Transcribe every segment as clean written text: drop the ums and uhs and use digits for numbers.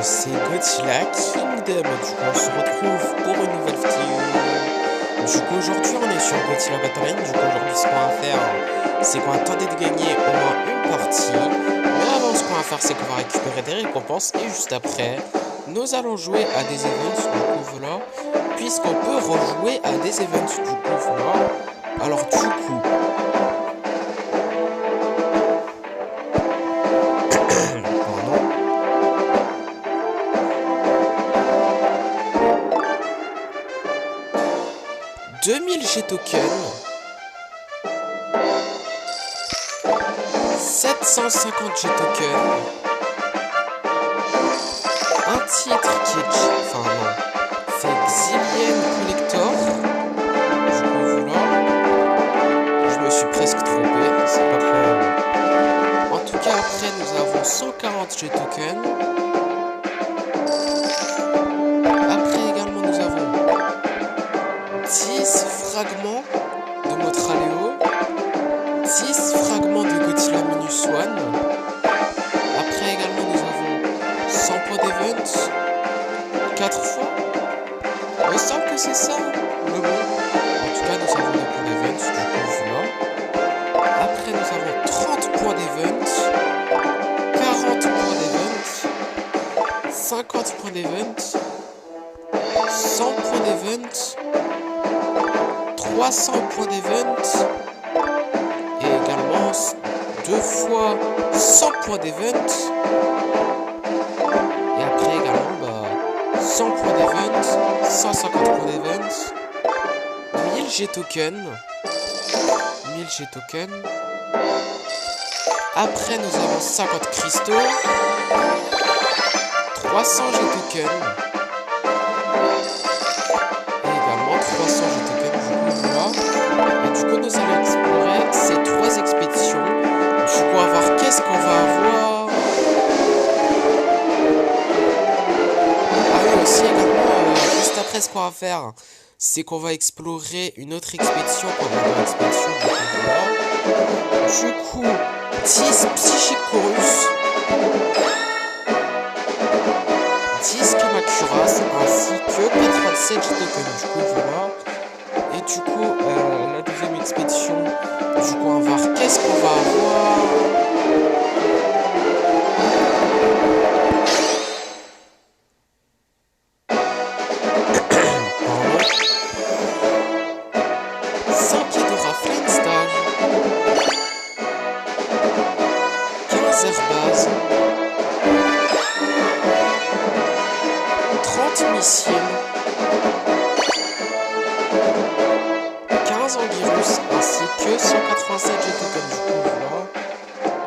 c'est Godzilla Kingdom. Du coup, on se retrouve pour une nouvelle vidéo. Du coup, aujourd'hui, on est sur Godzilla Battle Line. Du coup, aujourd'hui, ce qu'on va faire, c'est qu'on va tenter de gagner au moins une partie. Mais avant, ce qu'on va faire, c'est qu'on va récupérer des récompenses. Et juste après, nous allons jouer à des events. Du coup, voilà. Puisqu'on peut rejouer à des events. Du coup, voilà. Alors, du coup... Pardon. 2000 G-tokens, 750 G-tokens, un titre qui est... Enfin non, c'est Xilien Collector. Du coup voilà, je me suis presque trompé, c'est pas très... En tout cas après nous avons 140 G-tokens. Après également nous avons 10 fragments de Motraleo, 10 fragments de Godzilla Minus One. Après également nous avons 100 points d'event, 4 fois. Il me semble que c'est ça, mais bon. En tout cas nous avons des points d'event, du coup voilà. Après nous avons 30 points d'event, 40 points d'event, 50 points d'event, 100 points d'event, 300 points d'event et également 2 fois 100 points d'event et après également 100 points d'event, 150 points d'event, 1000 G-tokens, 1000 G-tokens. Après nous avons 50 cristaux, 300 G-tokens et également 300 G-tokens. Et du coup, nous allons explorer ces 3 expéditions. Du coup, on va voir qu'est-ce qu'on va avoir. Ah oui, aussi également, juste après, ce qu'on va faire, c'est qu'on va explorer une autre expédition. Du coup, 10 Psychic Chorus, 10 Kamacuras, ainsi que 87 G-tokens. Du coup, voilà. Et du coup, la deuxième expédition, du coup, on va voir qu'est-ce qu'on va avoir. Pardon. 5 Hedorah Flying Stage, 15 Airbase, 30 missiles, 15 Anguirus ainsi que 187 G-tokens. Du coup voilà.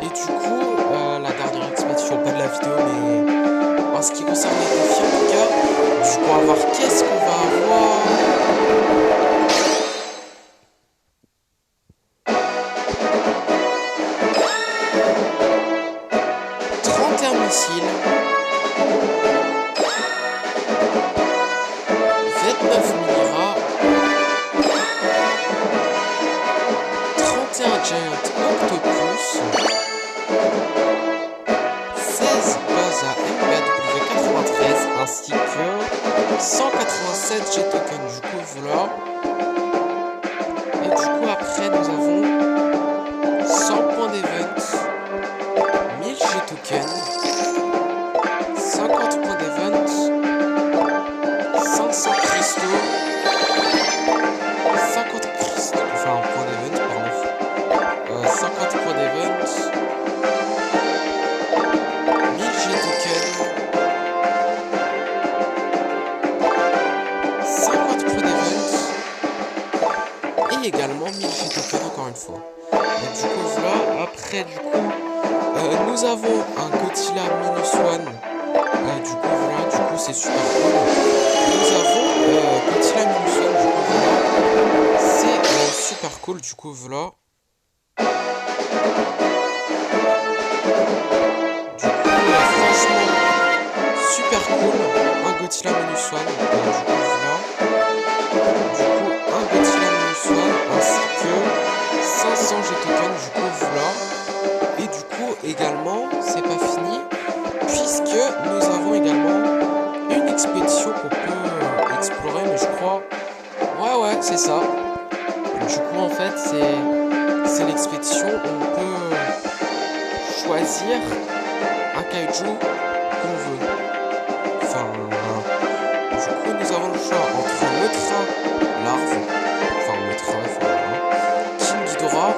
Et du coup la dernière expédition, pas de la vidéo mais en ce qui concerne les défis en tout cas, du coup on va voir qu'est-ce qu'on va avoir. 31 missiles, 29 Minera, 31 Giant Octopus, 16 bases à MBW93 ainsi que 187 G-tokens. Du coup voilà. Et du coup après nous avons 100 points d'event, 1000 G-tokens, 50 points d'event, 500 cristaux, 50 cristaux, enfin points d'event, pardon, 50 points d'event, 1000 G-tokens, 50 points d'event, et également 1000 G-tokens encore une fois. Et du coup voilà, après du coup, nous avons un Godzilla Minus One, du coup voilà, du coup c'est super cool. Nous avons Godzilla Minus One, du coup voilà, c'est super cool, du coup voilà. Du coup franchement super cool, un Godzilla Minus One, du coup voilà. Du coup un Godzilla Minus One ainsi que 500 G-tokens, du coup voilà. Et du coup également c'est pas fini puisque nous avons également choisir un kaiju qu'on veut. Enfin, du coup, nous avons le choix entre Mothra larve, enfin Mothra, King Ghidorah,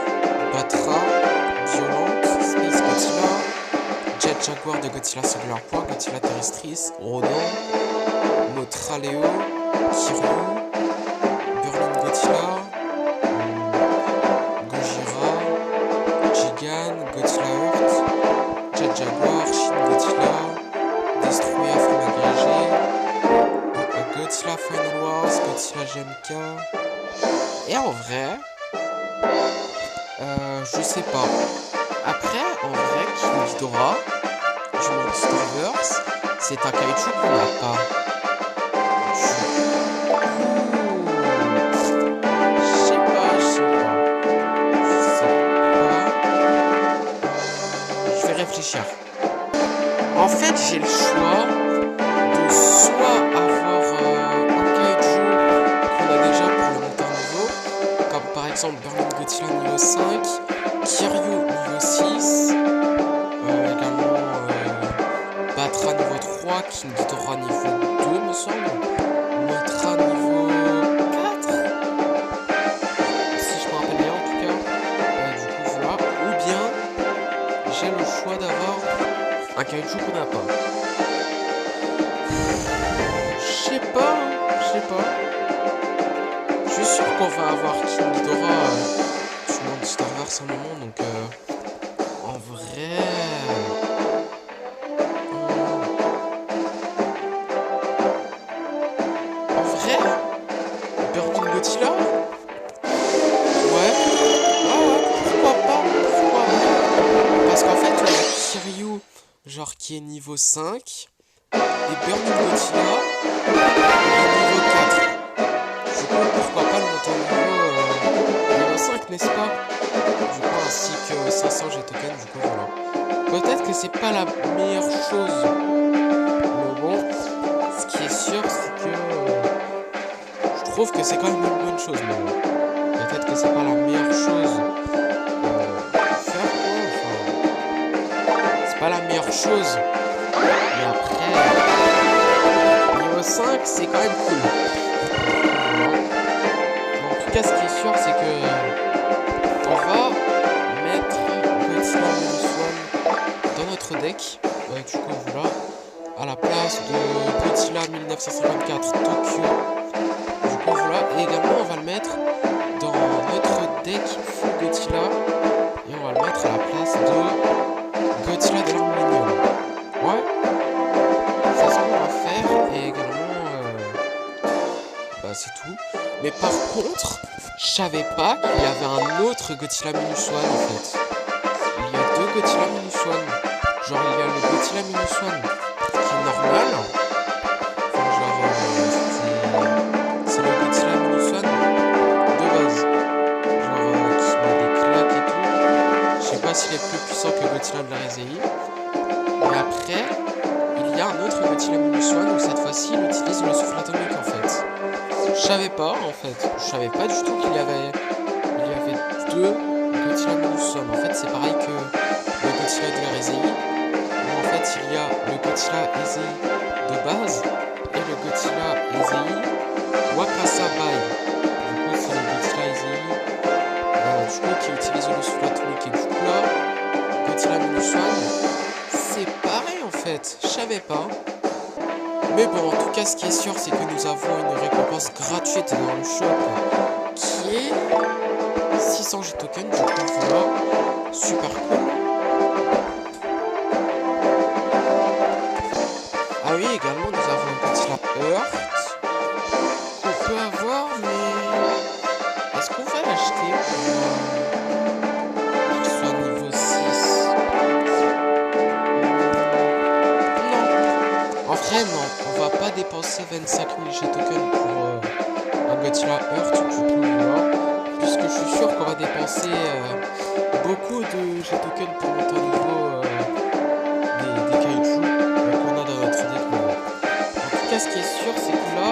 Batra, Violente, Space Godzilla, Jet Jaguar de Godzilla Singular Point, Godzilla Terrestris, Rodan, Mothra Leo, Kiryu, Burning Godzilla, Gojira, Gigan, Godzilla Earth, Jet Jaguar, Shin Godzilla, Destroyer from Agrégé, Godzilla Final Wars, Godzilla GMK. Et en vrai, je sais pas. Après, en vrai, King Ghidorah du Monsterverse, c'est un kaiju qu'on n'a pas. Je vais réfléchir. En fait, j'ai le choix de soit avoir un kaiju qu'on a déjà pour le monter en niveau, comme par exemple Burning Godzilla niveau 5, Kiryu niveau 6, également Batra niveau 3, King Ghidorah niveau 2 me semble, Mothra niveau 4, si je me rappelle bien en tout cas, du coup voilà, ou bien j'ai le choix d'avoir un kaiju qu'on n'a pas. Je sais pas. Je suis sûr qu'on va avoir King Ghidorah sur Monsterverse un moment, donc en vrai... Burning Godzilla? Ouais. Pourquoi pas? Parce qu'en fait, là, il y a Kiryu, genre qui est niveau 5, et Burning Godzilla, il est niveau 4. Du coup, pourquoi pas le monter niveau 5, n'est-ce pas? Du coup, ainsi que 500 G-Token, du coup, voilà. Peut-être que c'est pas la meilleure chose. Mais bon, ce qui est sûr, c'est que... je trouve que c'est quand même une bonne chose, mais bon. Peut-être que c'est pas la meilleure chose à faire, quoi. Enfin, c'est pas la meilleure chose. Mais après, niveau 5, c'est quand même cool. Voilà. En tout cas, ce qui est sûr, c'est que on va mettre Godzilla Minus One dans notre deck. Du coup, voilà. À la place de Godzilla 1954 Tokyo. Du coup, voilà. Et également, on va le mettre dans notre deck Full Godzilla. Et on va le mettre à la place de Godzilla de l'Arminium. Ouais. C'est ce qu'on va faire. Et également, c'est tout. Mais par contre, je savais pas qu'il y avait un autre Godzilla Minus One en fait. Il y a deux Godzilla Minus One. Genre, il y a le Godzilla Minus One qui est normal. Enfin, genre, c'est le Godzilla Minus One de base. Genre, qui met des claques et tout. Je sais pas s'il est plus puissant que Godzilla de la Rezei. Mais après, il y a un autre Godzilla Minus One où cette fois-ci, il utilise le souffle atomique en fait. Je savais pas en fait. Je savais pas du tout qu'il y avait deux Godzilla Minus One. En fait, c'est pareil que le Godzilla de la Rezei. En fait, il y a le Godzilla Heisei de base et le Godzilla Heisei Wakasa Bai. Du coup, c'est le Godzilla Heisei qui utilise le souffle atomique. Et du coup, là, Godzilla Minus One, c'est pareil en fait. Je savais pas. Mais bon, en tout cas, ce qui est sûr, c'est que nous avons une récompense gratuite dans le shop qui est 600 G-Token. Du coup, voilà, super cool. Ah oui, également, nous avons un Godzilla Earth qu'on peut avoir, mais est-ce qu'on va l'acheter pour qu'il soit niveau 6? Non. En vrai, non. On va pas dépenser 25 000 G-Token pour un Godzilla Earth, du coup, voilà. Puisque je suis sûr qu'on va dépenser beaucoup de G-Token pour monter au niveau des kaiju qu'on a dans notre deck. En tout cas, ce qui est sûr, c'est que là,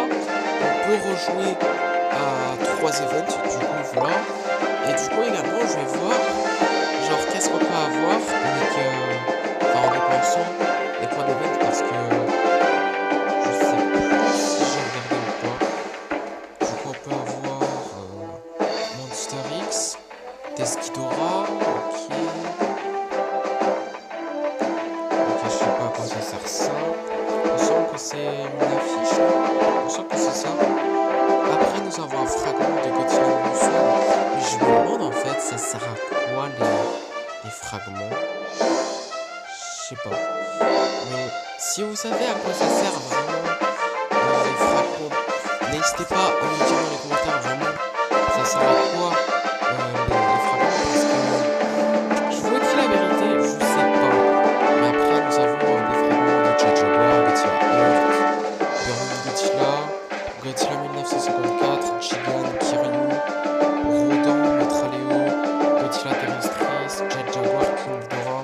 on peut rejouer à 3 events, du coup, voilà. Et du coup, également, je vais voir, genre, qu'est-ce qu'on peut avoir avec ça. Il me semble que c'est une affiche. Il me semble que c'est ça. Après, nous avons un fragment de Godzilla Minus One. Mais je me demande en fait, ça sert à quoi les fragments? Je sais pas. Mais si vous savez à quoi ça sert vraiment les fragments, n'hésitez pas à me dire dans les commentaires vraiment ça sert à quoi les fragments parce que je vous dis la vérité, je sais pas. Mais après nous avons des fragments de Jet Jaguar, Godzilla Earth, Godzilla, Godzilla 1954, Gigan, Kiryu, Rodan, Metraleo, Godzilla Terrestris, Jet Jaguar, King Ghidorah,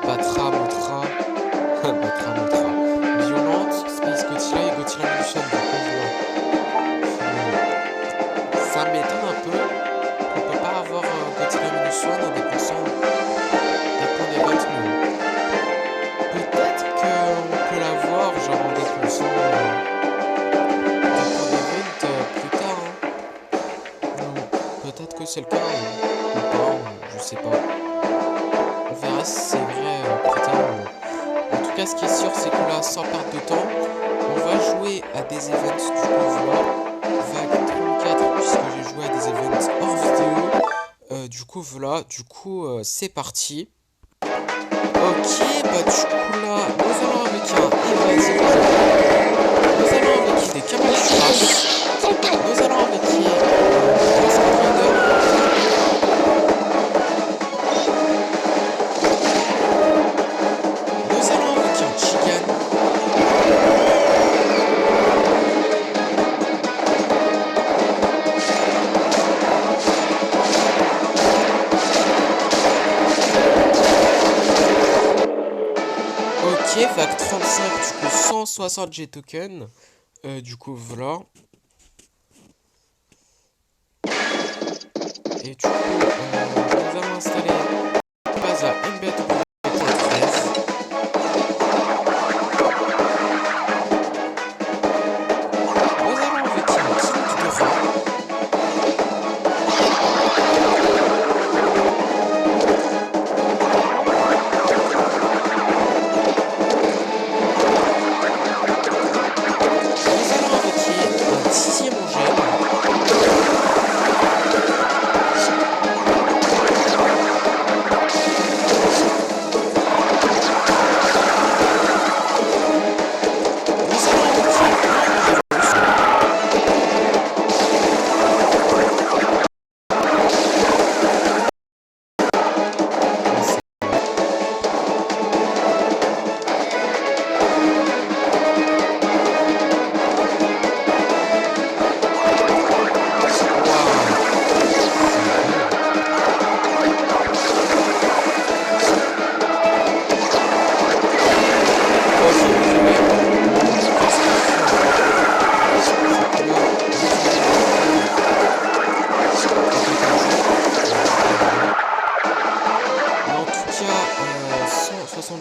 Batra, Mothra, Batra, Mothra, Violente, Space Godzilla et Godzilla Minus One. Ça m'étonne un peu qu'on peut pas avoir Godzilla Minus One en dépensant des points d'évente, mais peut-être qu'on peut l'avoir genre en dépensant des points d'évente plus tard. Peut-être que c'est le cas ou pas, je sais pas. On verra si c'est vrai plus tard. En tout cas, ce qui est sûr, c'est que là, sans perdre de temps, on va jouer à des events du coup, voilà. Vague 34, puisque j'ai joué à des events hors vidéo. Du coup, voilà. Du coup, c'est parti. Ok, bah du coup, là, nous allons avec un Evasive. Nous allons avec des Camel Crash. Nous allons avec un Spider. Nous allons avec un Chigan. Ok, vague 35, du coup 160 G tokens. Du coup, voilà. Et du coup, nous allons installer base à Embed 13. Nous allons avec un King Ghidorah. Nous allons avec un 6ème angèle.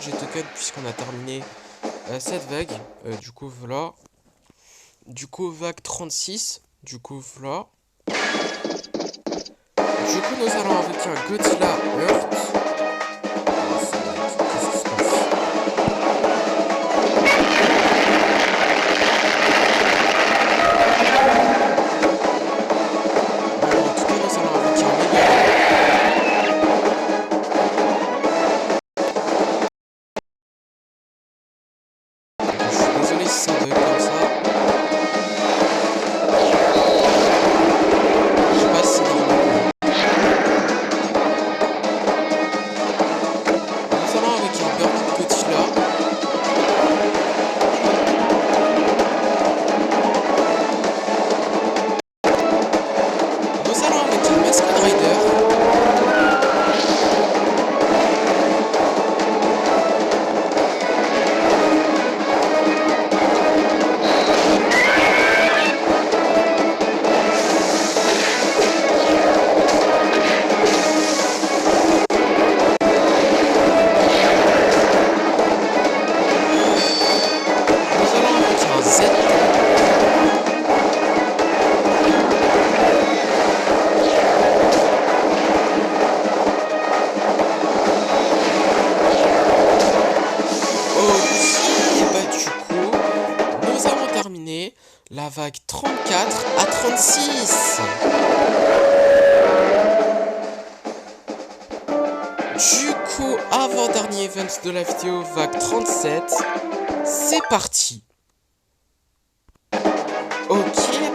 G token puisqu'on a terminé cette vague. Du coup voilà. Du coup vague 36. Du coup voilà. Du coup nous allons avec un Godzilla Earth. Qu'est-ce qui se passe? En tout cas nous allons avec un Megalon. Désolé si ça bug comme ça. Je sais pas si vague 34 à 36. Du coup, avant-dernier event de la vidéo, vague 37. C'est parti. Ok,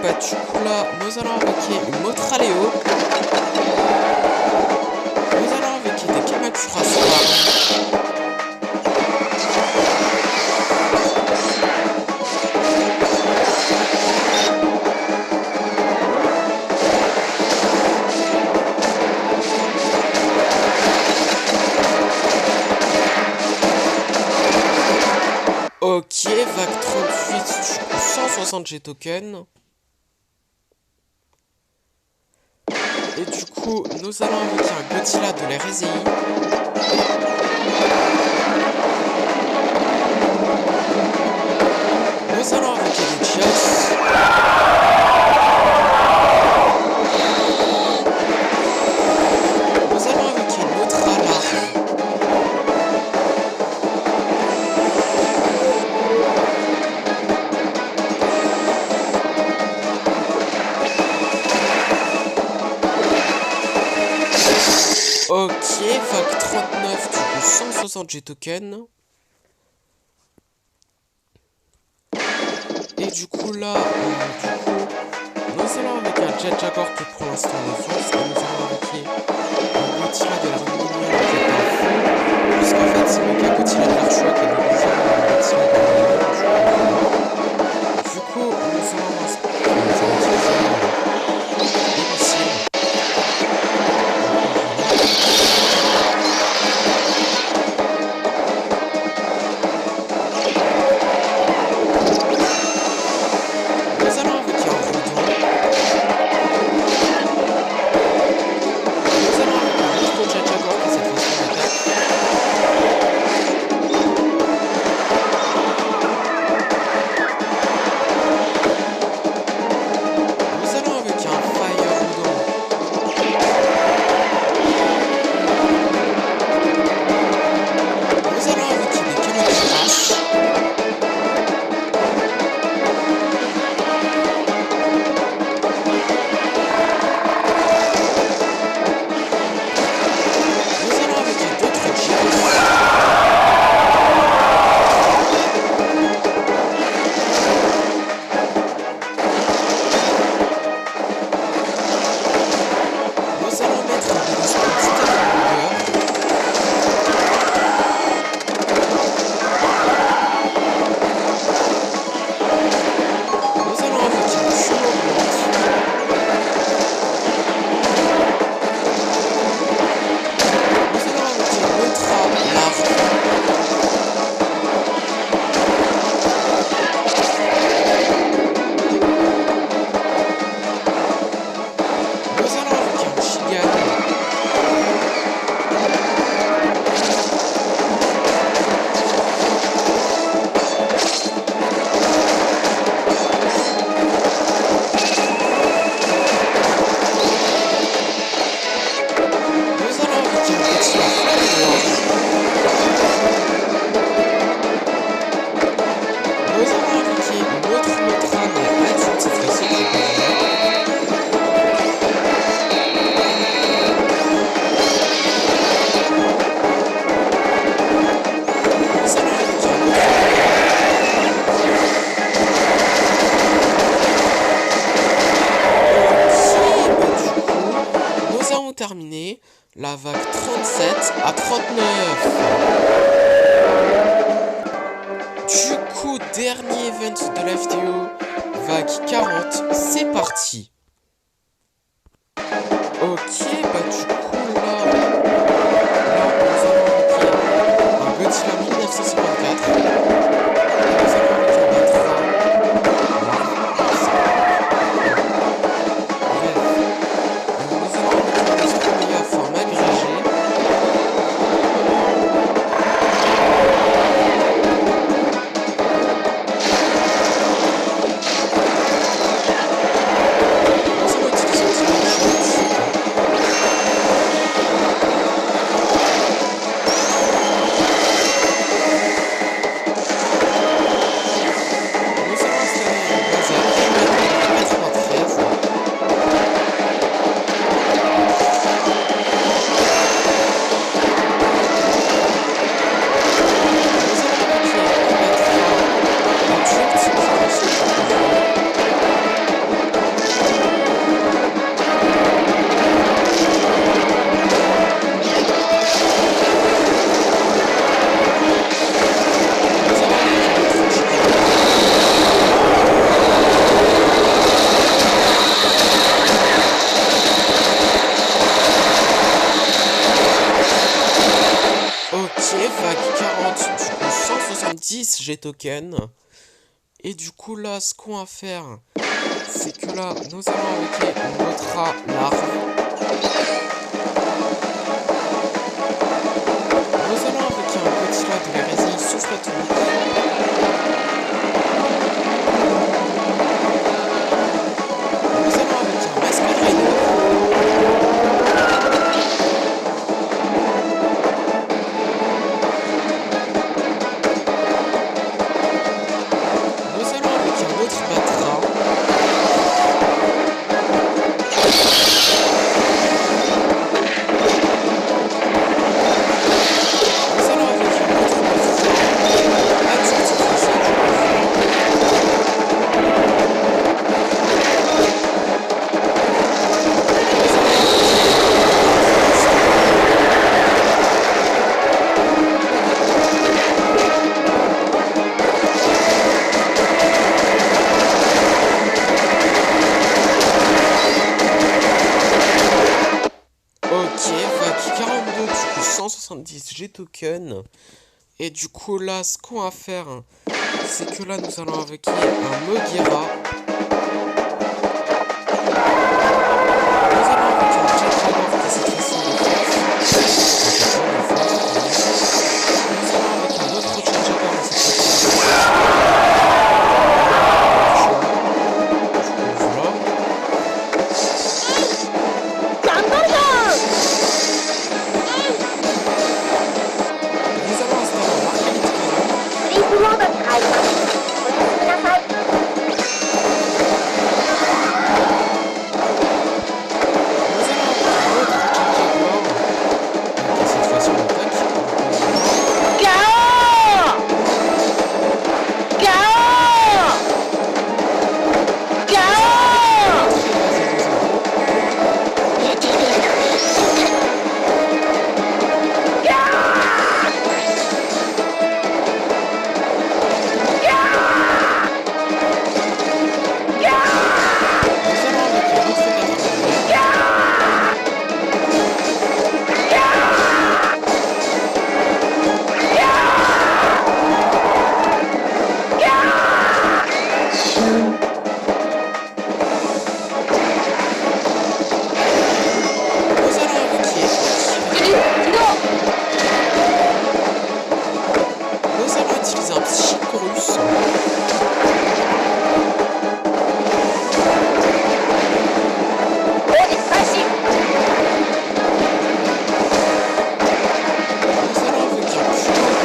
bah du coup là, nous allons invoquer une Motraléo. Nous allons invoquer des Kamakura Swarm. Ok, vague 38, du coup 160 G tokens. Et du coup, nous allons invoquer un Godzilla de l'ère EZI. Nous allons invoquer des Geos. Nous allons invoquer une autre alarme. Ok, vague 39, du coup 160 G tokens. Et du coup là, nous allons avec un Jet Jaguar qui pour l'instant défense. Et nous allons invoquer un Godzilla de la Réunion qui est un feu. Puisqu'en fait, c'est le Godzilla de l'Archois qui est divisé en Godzilla de la Réunion. Du coup, nous allons utiliser des missiles. Nous allons invoquer un Rodon. Nous allons invoquer un autre Jet Jaguar qui cette fois-ci attaque. Nous allons invoquer un Fire Rodon. Nous allons invoquer des Kamakura. Nous allons invoquer d'autres Geos. Nous allons mettre des Despots Titan Burger. Nous allons invoquer une Fume Augmente. Nous allons invoquer une Ultra Larve. Nous allons invoquer un Gigan. Nous allons invoquer un Godzilla Flamethrower. Nous allons invoquer une autre Motra, mais adulte cette fois-ci, qui est Godzilla. Nous allons invoquer un autre. Ok, bah du coup, nous avons terminé la vague 37 à 39. Du coup, dernier event de la vidéo, vague 40, c'est parti. Ok, bah du coup là, nous allons invoquer un Godzilla 1954. Nous allons invoquer un Batra. Bref, nous allons invoquer un Astroméa forme agrégée. vague 40, du coup 170 G-tokens. Et du coup là, ce qu'on va faire, c'est que là, nous allons invoquer notre larve. Nous allons invoquer un petit là de l'hérésie souffle atomique. Nous allons invoquer un masque rider. Nous allons invoquer un autre Batra. Nous allons invoquer un autre Batra. Adulte français. Ok, vague 42, du coup 170 G-tokens. Et du coup là, ce qu'on va faire, c'est que là, nous allons invoquer un Megira. Nous allons invoquer un Jet qui cette fois-ci nous allons invoquer un autre Jet mais cette fois-ci voilà. Nous allons installer un Marguerite Canon. Nous allons invoquer un autre Jet et cette fois-ci on attaque. Nous allons utiliser un Psychorus. Nous allons invoquer un Psychorus.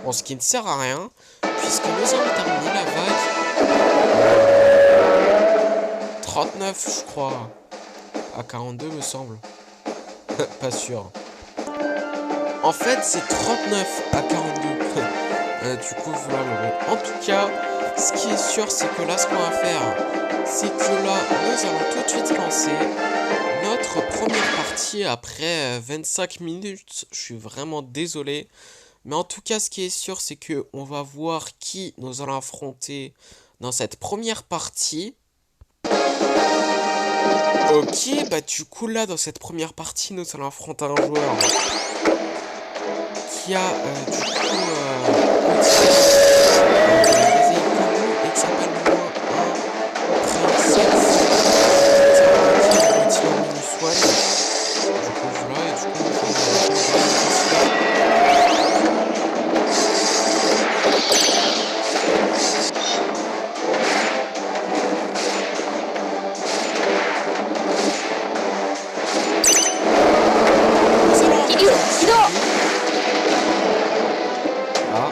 Bon, ce qui ne sert à rien, puisque nous avons terminé la vague 39, je crois. À 42, me semble. Pas sûr. En fait, c'est 39 à 42. Du coup, voilà le bon. En tout cas, ce qui est sûr, c'est que là, ce qu'on va faire, c'est que là, nous allons tout de suite lancer notre première partie après 25 minutes. Je suis vraiment désolé. Mais en tout cas, ce qui est sûr, c'est que on va voir qui nous allons affronter dans cette première partie. Ok, bah du coup là, dans cette première partie, nous allons affronter un joueur qui a du coup et qui s'appelle moins un Princess. C'est un Minuswan. Du coup voilà, et du coup ah.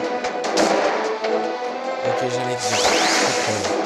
Ok, j'allais dire.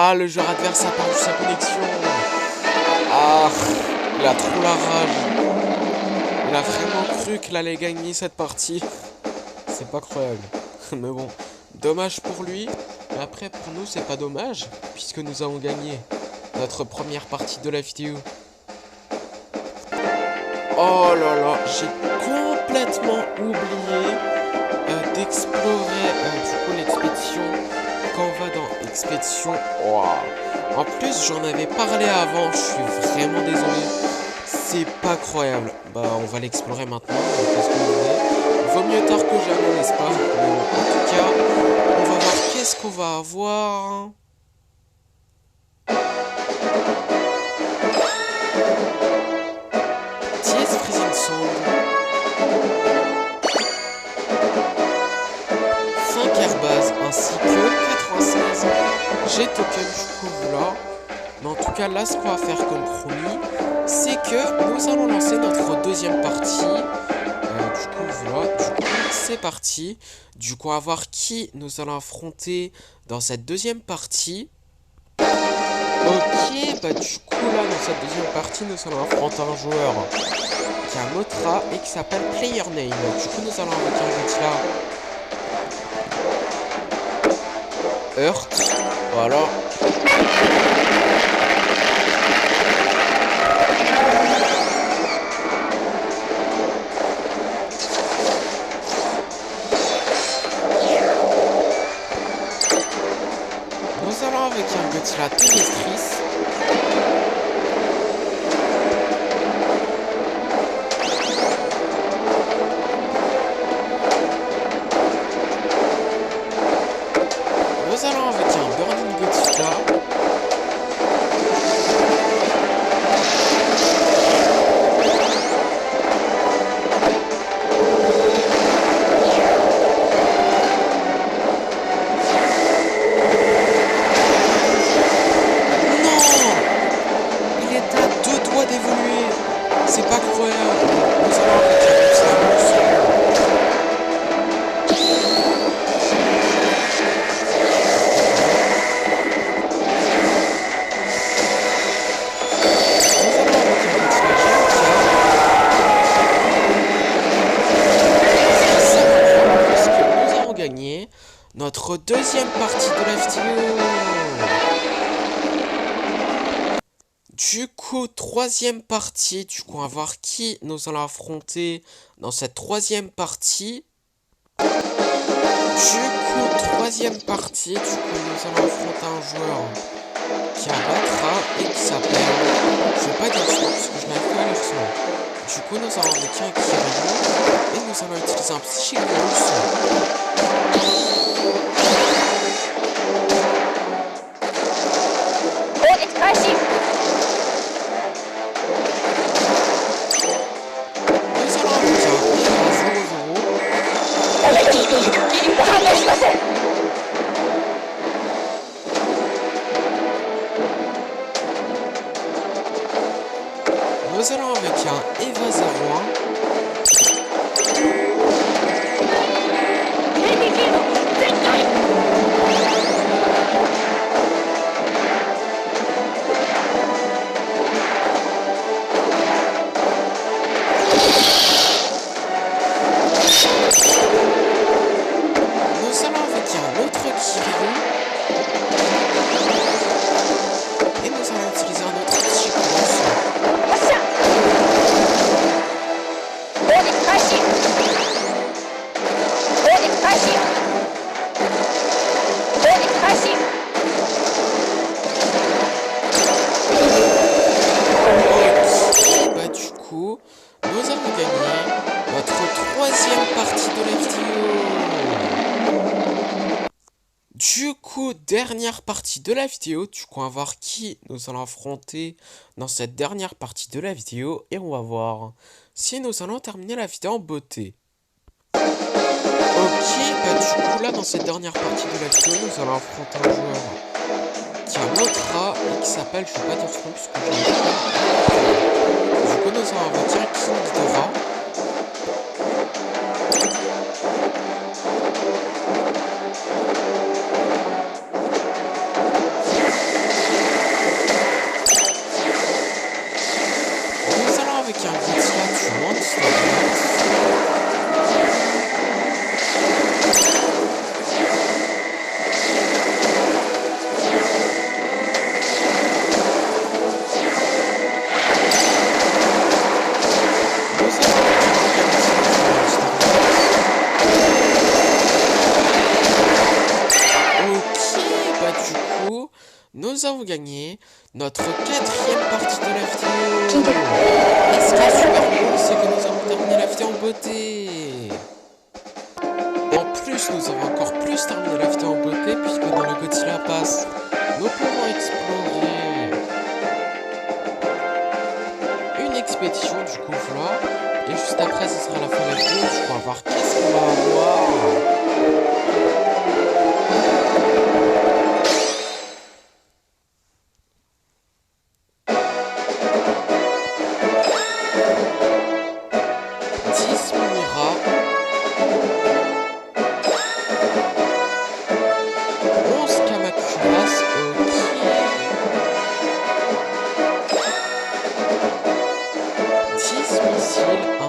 Ah, le joueur adverse a perdu sa connexion. Ah, il a trop la rage. Il a vraiment cru qu'il allait gagner cette partie. C'est pas croyable. Mais bon, dommage pour lui. Mais après, pour nous, c'est pas dommage, puisque nous avons gagné notre première partie de la vidéo. Oh là là, j'ai complètement oublié d'explorer du coup l'expédition. Quand on va dans expédition, wow. En plus j'en avais parlé avant, je suis vraiment désolé. C'est pas croyable. Bah on va l'explorer maintenant. Qu'est-ce que vous voulez ? Vaut mieux tard que jamais, n'est-ce pas ? Mais bon, en tout cas, on va voir qu'est-ce qu'on va avoir. TS Freezing Sound. 5 airbases ainsi que 96 G-token du coup voilà. Mais en tout cas là ce qu'on va faire comme promis, c'est que nous allons lancer notre deuxième partie. Du coup voilà, du coup c'est parti. Du coup on va voir qui nous allons affronter dans cette deuxième partie. Ok, bah du coup là dans cette deuxième partie nous allons affronter un joueur qui a Motra et qui s'appelle PlayerName. Du coup nous allons avec un but là. Heurt, voilà. Nous allons avec un Godzilla Téléstrice. Nous allons avec un Burning Godzilla. C'est pas croyable. Nous allons avec un Godzilla Minusson. Notre deuxième partie de la vidéo. Du coup, troisième partie. Du coup, on va voir qui nous allons affronter dans cette troisième partie. Du coup, troisième partie. Du coup, nous allons affronter un joueur qui a Batra et qui s'appelle... Je vais pas dire son nom parce que je n'arrive pas à lire son nom. Du coup, nous allons avec un Kiryu et nous allons utiliser un Psychic Pulse. Nous allons avec un Eva 01. Nous allons avec un autre Kiryu. Et nous allons utiliser un autre Psychic Pulse. Bah du coup, nous avons gagné notre troisième partie de la vidéo. Du coup, dernière partie de la vidéo. Du coup, on va voir qui nous allons affronter dans cette dernière partie de la vidéo. Et on va voir si nous allons terminer la vidéo en beauté. Ok, bah du coup là dans cette dernière partie de la vidéo, nous allons affronter un joueur qui a Motra et qui s'appelle, je vais pas dire son nom parce que je ne sais pas. Du coup nous allons avec un King Ghidorah. vous gagnez notre 4e partie de la vidéo. Et ce qui est super cool, c'est que nous avons terminé la vidéo en beauté. En plus, nous avons encore plus terminé la vidéo en beauté, puisque dans le Godzilla Pass, nous pouvons explorer une expédition, du coup voilà. Et juste après, ce sera la fin de la vidéo, je vais voir qu'est-ce qu'on va avoir.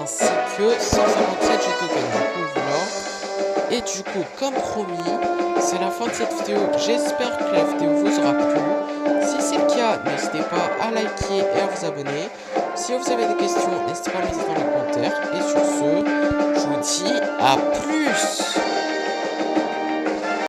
Ainsi que 157 G-Tokens. Du coup, voilà. Et du coup, comme promis, c'est la fin de cette vidéo. J'espère que la vidéo vous aura plu. Si c'est le cas, n'hésitez pas à liker et à vous abonner. Si vous avez des questions, n'hésitez pas à les mettre dans les commentaires. Et sur ce, je vous dis à plus.